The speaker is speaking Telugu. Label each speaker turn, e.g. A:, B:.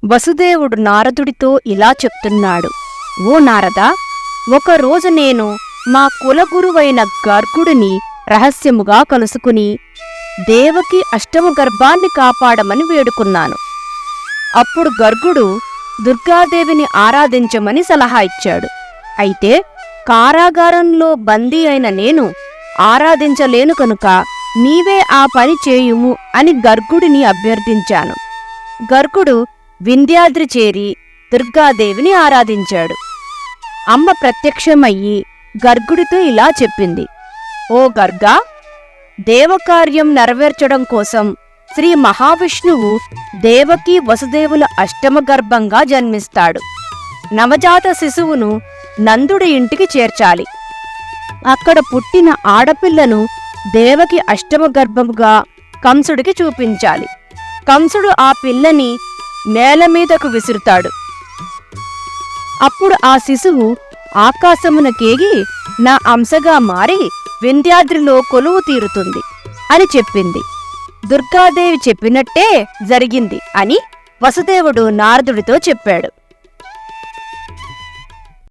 A: వసుదేవుడు నారదుడితో ఇలా చెప్తున్నాడు. ఓ నారదా, ఒకరోజు నేను మా కులగురువైన గర్గుడిని రహస్యముగా కలుసుకుని దేవకి అష్టమ గర్భాన్ని కాపాడమని వేడుకున్నాను. అప్పుడు గర్గుడు దుర్గాదేవిని ఆరాధించమని సలహా ఇచ్చాడు. అయితే కారాగారంలో బందీ అయిన నేను ఆరాధించలేను కనుక నీవే ఆ పని చేయుము అని గర్గుడిని అభ్యర్థించాను. గర్గుడు వింధ్యాద్రి చేరి దుర్గాదేవిని ఆరాధించాడు. అమ్మ ప్రత్యక్షమయ్యి గర్గుడితో ఇలా చెప్పింది. ఓ గర్గా, దేవకార్యం నెరవేర్చడం కోసం శ్రీ మహావిష్ణువు దేవకీ వసుదేవుల అష్టమ గర్భంగా జన్మిస్తాడు. నవజాత శిశువును నందుడి ఇంటికి చేర్చాలి. అక్కడ పుట్టిన ఆడపిల్లను దేవకి అష్టమ గర్భముగా కంసుడికి చూపించాలి. కంసుడు ఆ పిల్లని నేలమీదకు విసురుతాడు. అప్పుడు ఆ శిశువు ఆకాశమునకేగి నా అంశగా మారి వింధ్యాద్రిలో కొలువు తీరుతుంది అని చెప్పింది. దుర్గాదేవి చెప్పినట్టే జరిగింది అని వసుదేవుడు నారదుడితో చెప్పాడు.